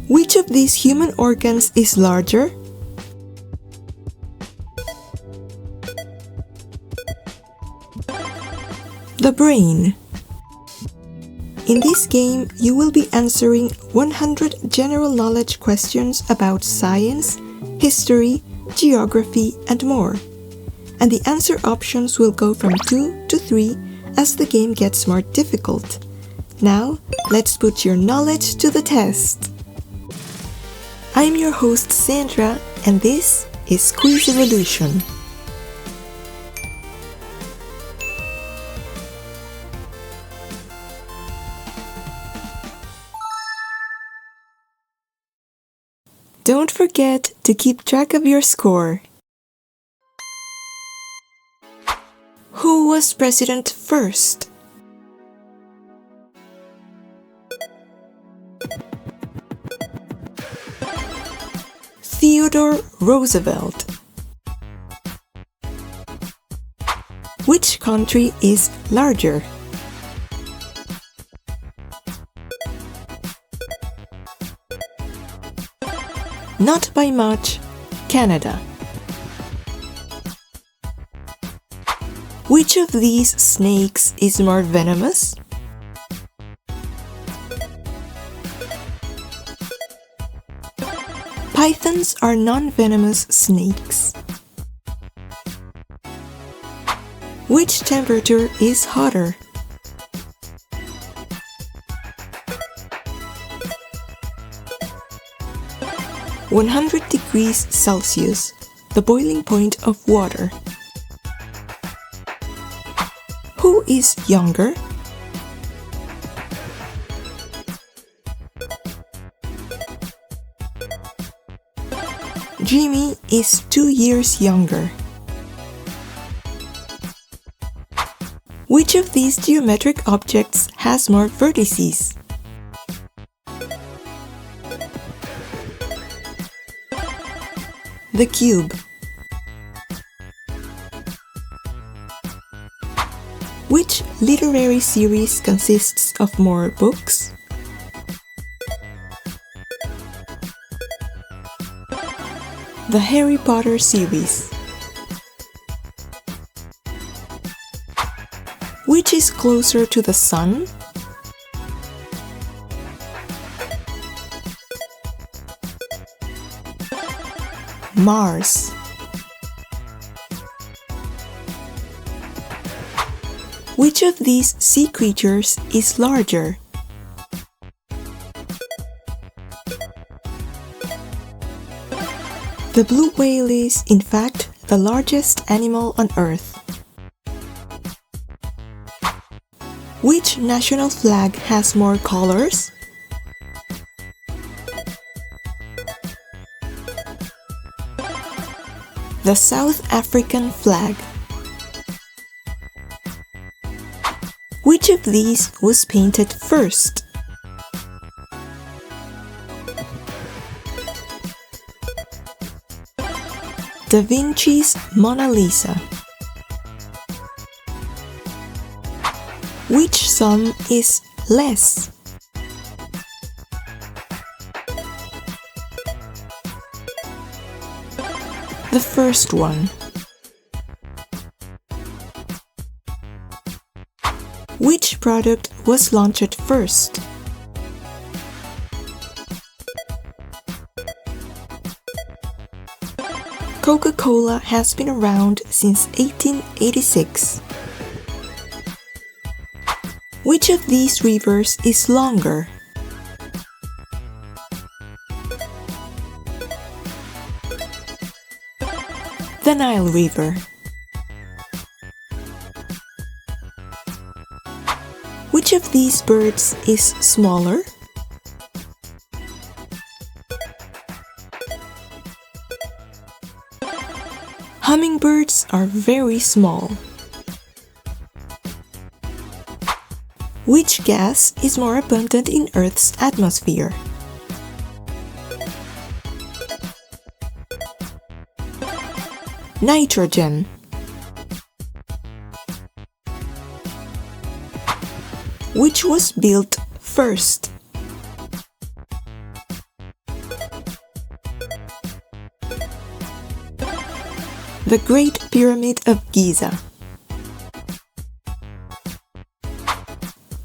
Which of these human organs is larger? The brain. In this game, you will be answering 100 general knowledge questions about science, history, geography, and more. And the answer options will go from 2 to 3 as the game gets more difficult. Now, let's put your knowledge to the test. I'm your host Sandra, and this is Quiz Evolution. Don't forget to keep track of your score. Who was president first? Theodore Roosevelt. Which country is larger? Not by much, Canada. Which of these snakes is more venomous? Pythons are non-venomous snakes. Which temperature is hotter? (100°C), the boiling point of water. Who is younger? Jimmy is 2 years younger. Which of these geometric objects has more vertices? The cube. Which literary series consists of more books? The Harry Potter series. Which is closer to the sun? Mars. Which of these sea creatures is larger? The blue whale is, in fact, the largest animal on Earth. Which national flag has more colors? The South African flag. Which of these was painted first? Da Vinci's Mona Lisa. Which sum is less? The first one. Which product was launched first? Coca-Cola has been around since 1886. Which of these rivers is longer? The Nile River. Which of these birds is smaller? Hummingbirds are very small. Which gas is more abundant in Earth's atmosphere? Nitrogen. Which was built first? The Great Pyramid of Giza.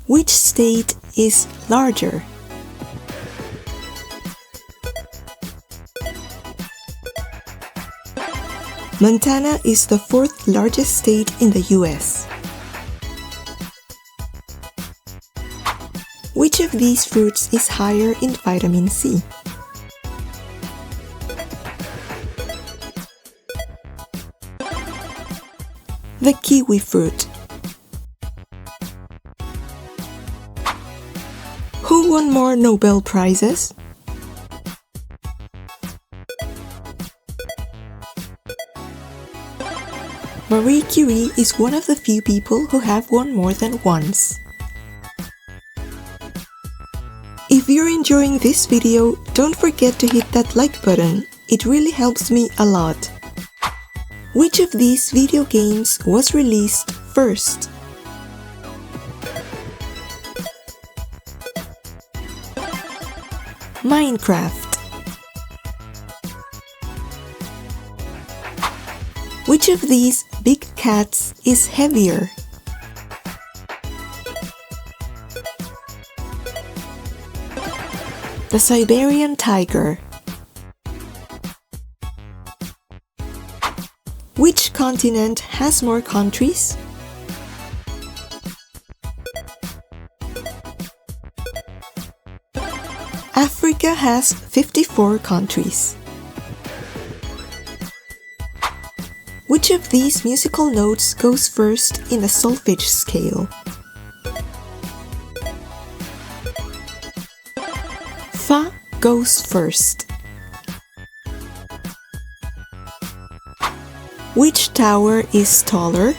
Which state is larger? Montana is the fourth largest state in the US. Which of these fruits is higher in vitamin C? The kiwi fruit. Who won more Nobel Prizes? Marie Curie is one of the few people who have won more than once. If you're enjoying this video, don't forget to hit that like button. It really helps me a lot. Which of these video games was released first? Minecraft. Which of these big cats is heavier? The Siberian tiger. Which continent has more countries? Africa has 54 countries. Which of these musical notes goes first in the solfege scale? Fa goes first. Which tower is taller?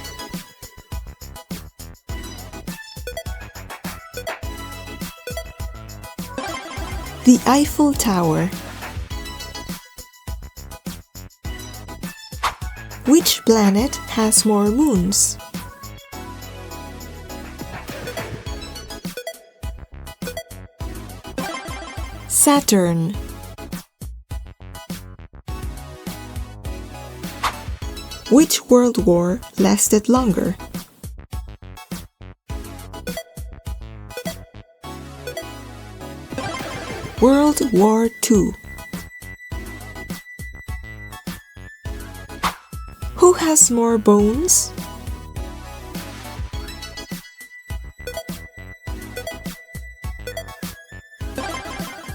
The Eiffel Tower. Which planet has more moons? Saturn. Which world war lasted longer? World War II. Who has more bones?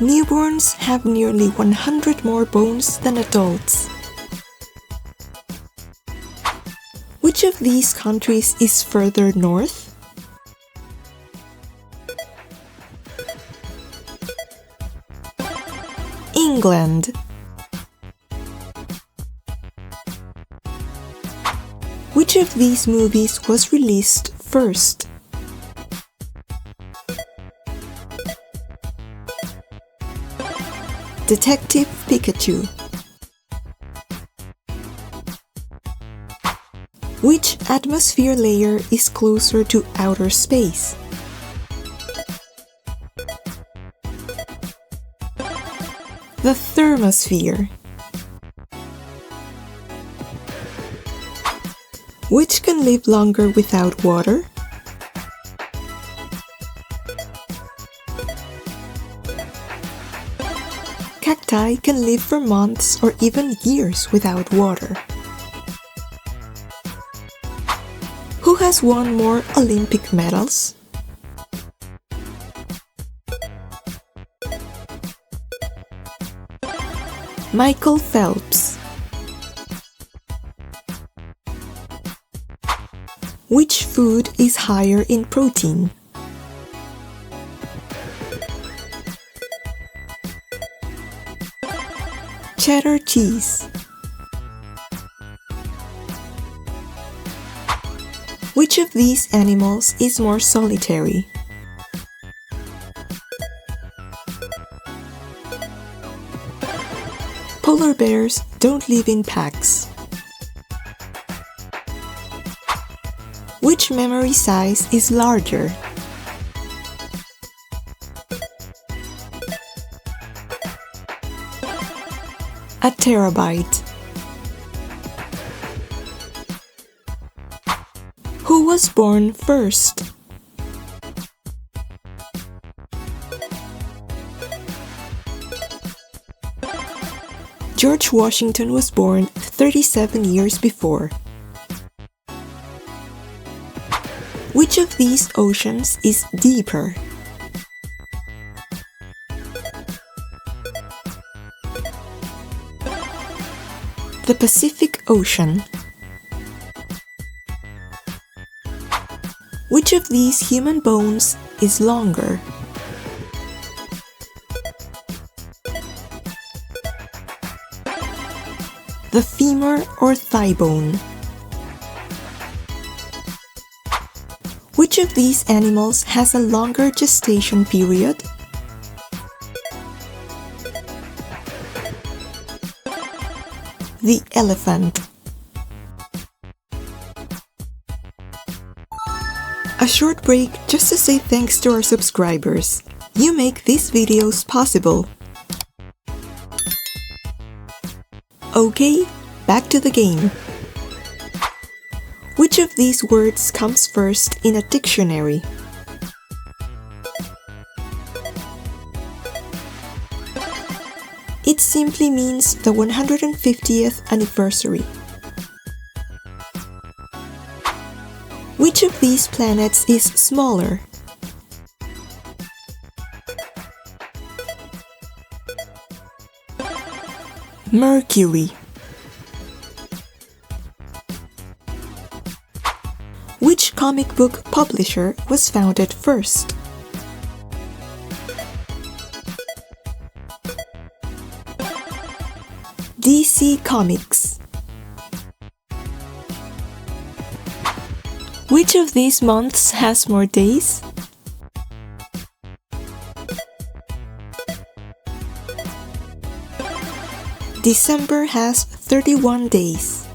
Newborns have nearly 100 more bones than adults. Which of these countries is further north? England. Which of these movies was released first? Detective Pikachu. Which atmosphere layer is closer to outer space? The thermosphere. Which can live longer without water? Cacti can live for months or even years without water. Who has won more Olympic medals? Michael Phelps. Which food is higher in protein? Cheddar cheese. Which of these animals is more solitary? Polar bears don't live in packs. Which memory size is larger? A terabyte. was born first? George Washington was born 37 years before. Which of these oceans is deeper? The Pacific Ocean. Which of these human bones is longer? The femur or thigh bone. Which of these animals has a longer gestation period? The elephant. A short break just to say thanks to our subscribers. You make these videos possible. Okay, back to the game. Which of these words comes first in a dictionary? It simply means the 150th anniversary. Which of these planets is smaller? Mercury. Which comic book publisher was founded first? DC Comics. Which of these months has more days? December has 31 days.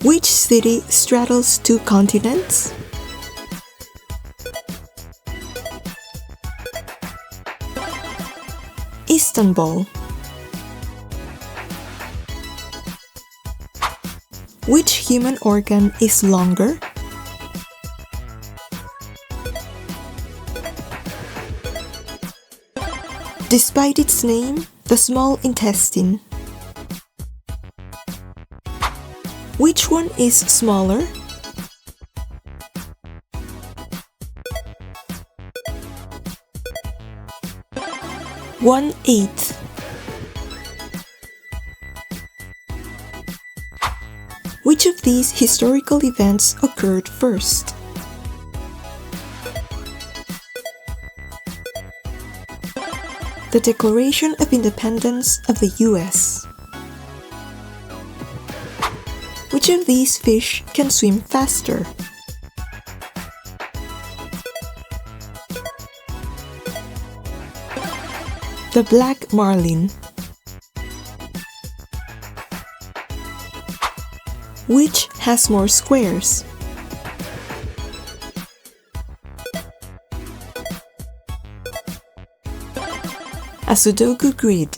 Which city straddles two continents? Istanbul. Which human organ is longer? Despite its name, the small intestine. Which one is smaller? One-eighth. Which of these historical events occurred first? The Declaration of Independence of the US. Which of these fish can swim faster? The black marlin. Which has more squares? A Sudoku grid.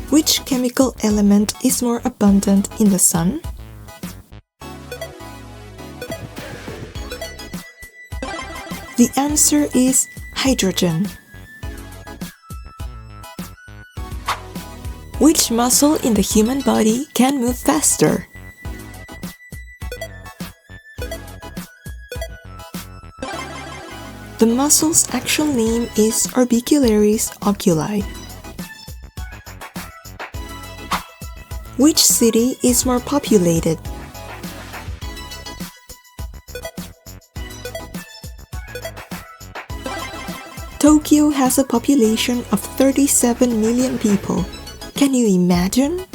Which chemical element is more abundant in the sun? The answer is hydrogen. Which muscle in the human body can move faster? The muscle's actual name is orbicularis oculi. Which city is more populated? Tokyo has a population of 37 million people. Can you imagine?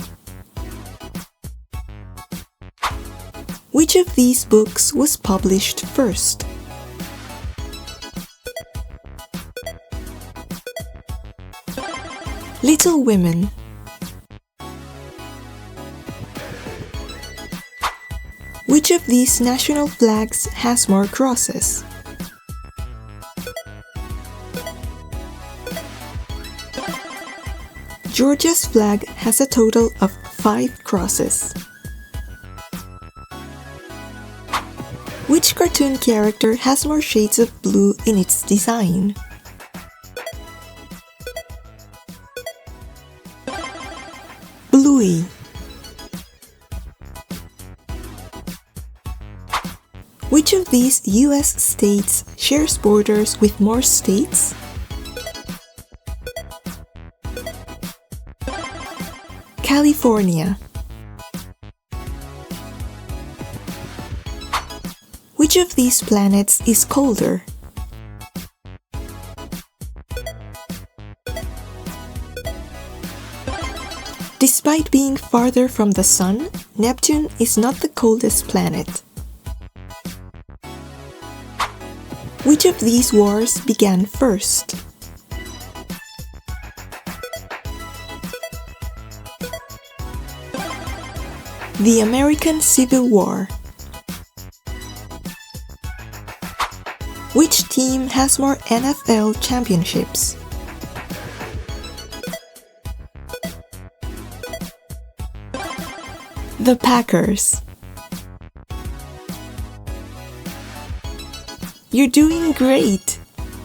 Which of these books was published first? Little Women. Which of these national flags has more crosses? Georgia's flag has a total of 5 crosses. Which cartoon character has more shades of blue in its design? Bluey. Which of these US states shares borders with more states? California. Which of these planets is colder? Despite being farther from the Sun, Neptune is not the coldest planet. Which of these wars began first? The American Civil War. Which team has more NFL championships? The Packers. You're doing great!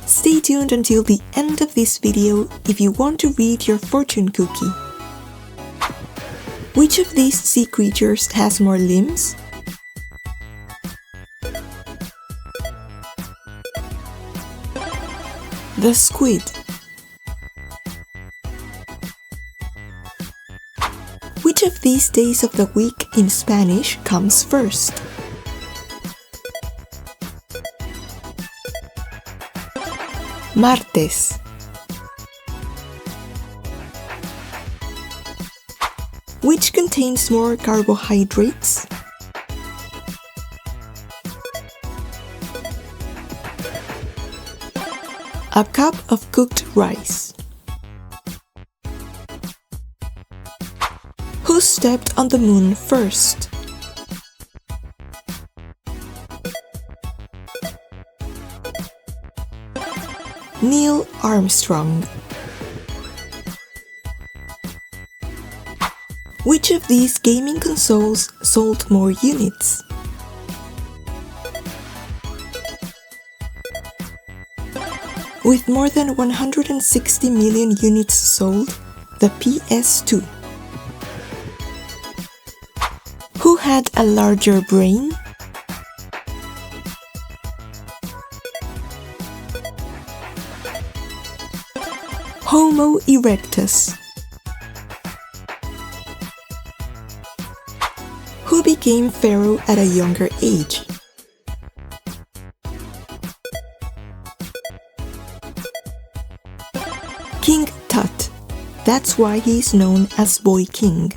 Stay tuned until the end of this video if you want to read your fortune cookie. Which of these sea creatures has more limbs? The squid. Which of these days of the week in Spanish comes first? Martes. Which contains more carbohydrates? A cup of cooked rice. Who stepped on the moon first? Neil Armstrong. Which of these gaming consoles sold more units? With more than 160 million units sold, the PS2. Who had a larger brain? Homo erectus. Who became pharaoh at a younger age? King Tut. That's why he is known as Boy King.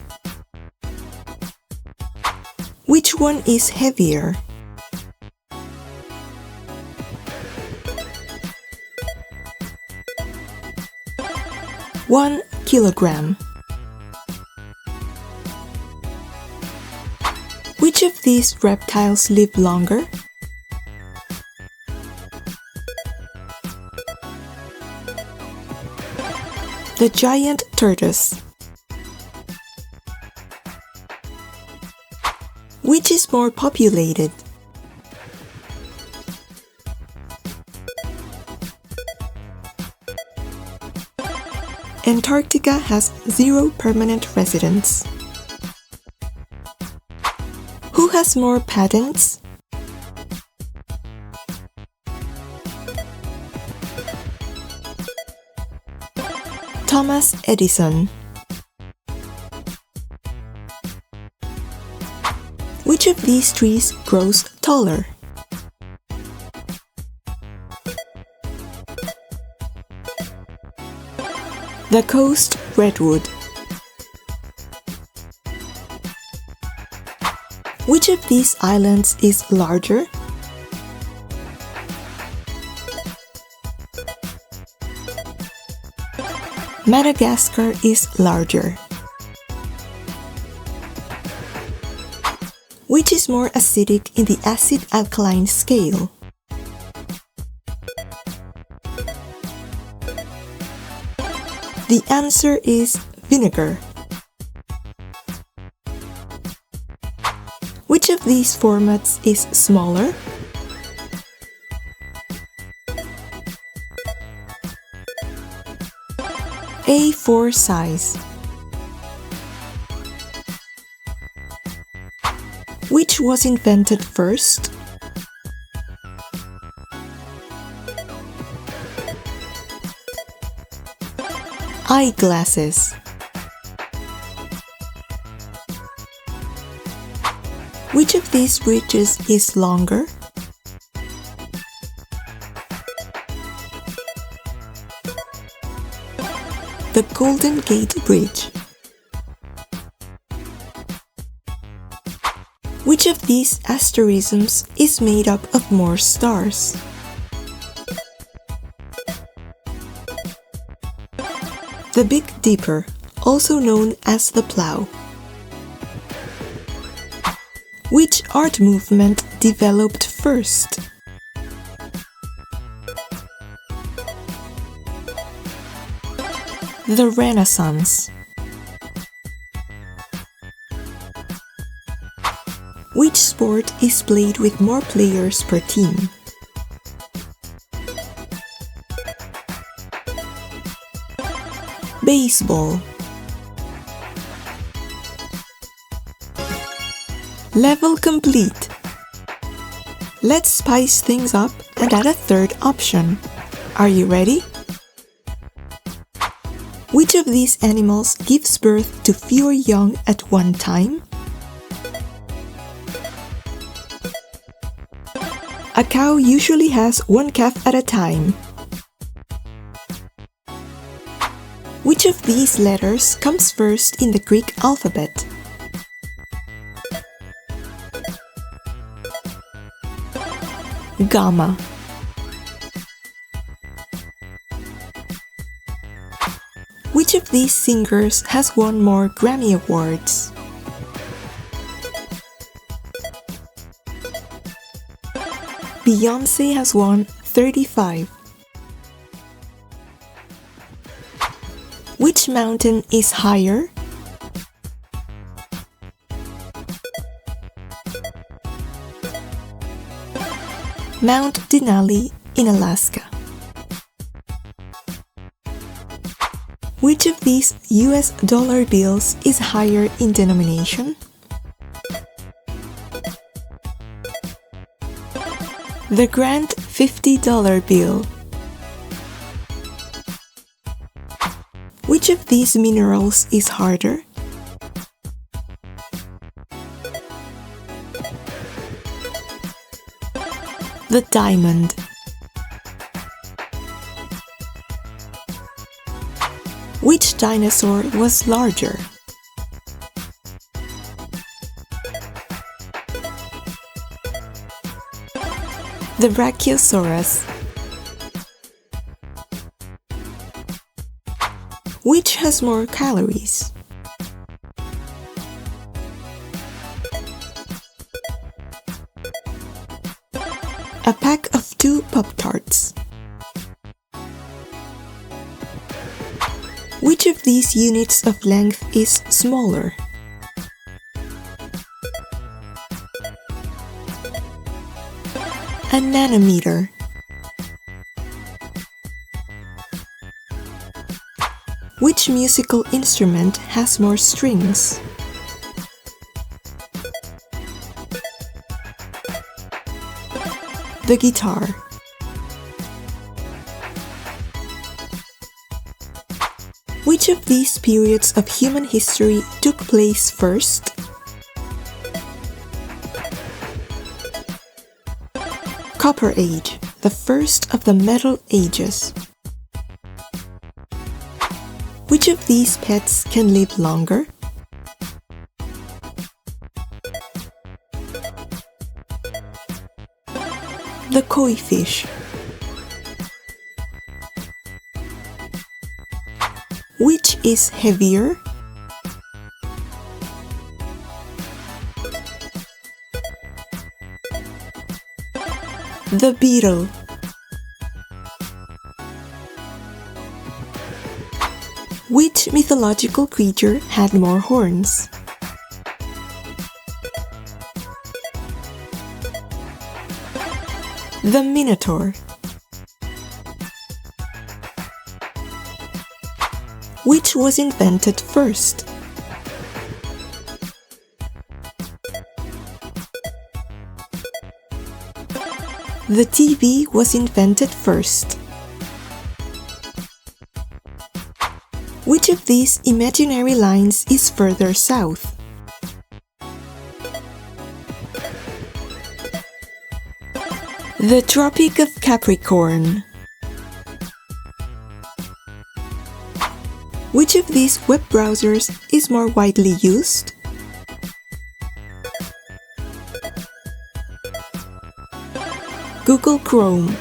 Which one is heavier? One kilogram. Which of these reptiles live longer? The giant tortoise. Which is more populated? Antarctica has 0 permanent residents. Who has more patents? Thomas Edison. Which of these trees grows taller? The coast redwood. Which of these islands is larger? Madagascar is larger. Which is more acidic in the acid-alkaline scale? The answer is vinegar. Which of these formats is smaller? A4 size. Which was invented first? Eyeglasses. Which of these bridges is longer? The Golden Gate Bridge. Which of these asterisms is made up of more stars? The Big Dipper, also known as the Plough. Which art movement developed first? The Renaissance. Which sport is played with more players per team? Baseball. Level complete. Let's spice things up and add a third option. Are you ready? Which of these animals gives birth to fewer young at one time? A cow usually has one calf at a time. Which of these letters comes first in the Greek alphabet? Gamma. Which of these singers has won more Grammy Awards? Beyoncé has won 35. Which mountain is higher? Mount Denali in Alaska. Which of these US dollar bills is higher in denomination? The Grand $50 bill. Which of these minerals is harder? The diamond. Which dinosaur was larger? The Brachiosaurus. Which has more calories? A pack of 2 Pop-Tarts. Which of these units of length is smaller? A nanometer. Which musical instrument has more strings? The guitar. Which of these periods of human history took place first? Copper Age, the first of the Metal Ages. Which of these pets can live longer? The koi fish. Which is heavier? The beetle. Which Which mythological creature had more horns? The Minotaur. Which was invented first? The TV was invented first. Which of these imaginary lines is further south? The Tropic of Capricorn. Which of these web browsers is more widely used? Google Chrome.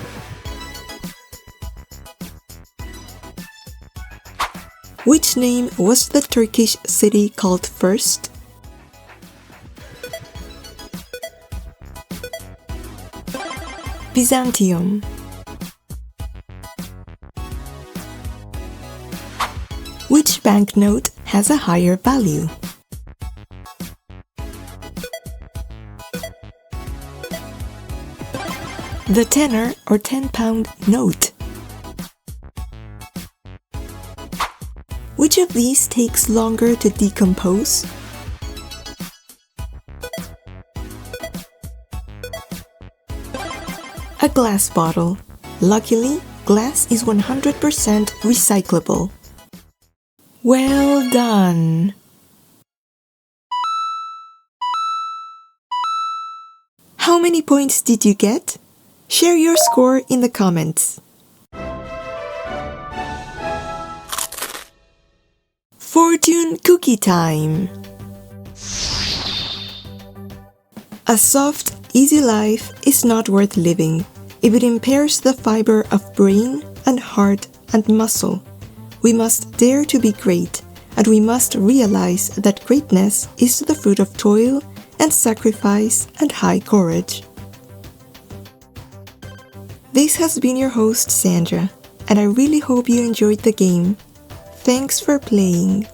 Which name was the Turkish city called first? Byzantium. Which banknote has a higher value? The tenner or 10-pound note. Which of these takes longer to decompose? A glass bottle. Luckily, glass is 100% recyclable. Well done! How many points did you get? Share your score in the comments. Fortune cookie time! A soft, easy life is not worth living if it impairs the fiber of brain and heart and muscle. We must dare to be great, and we must realize that greatness is the fruit of toil and sacrifice and high courage. This has been your host, Sandra, and I really hope you enjoyed the game. Thanks for playing.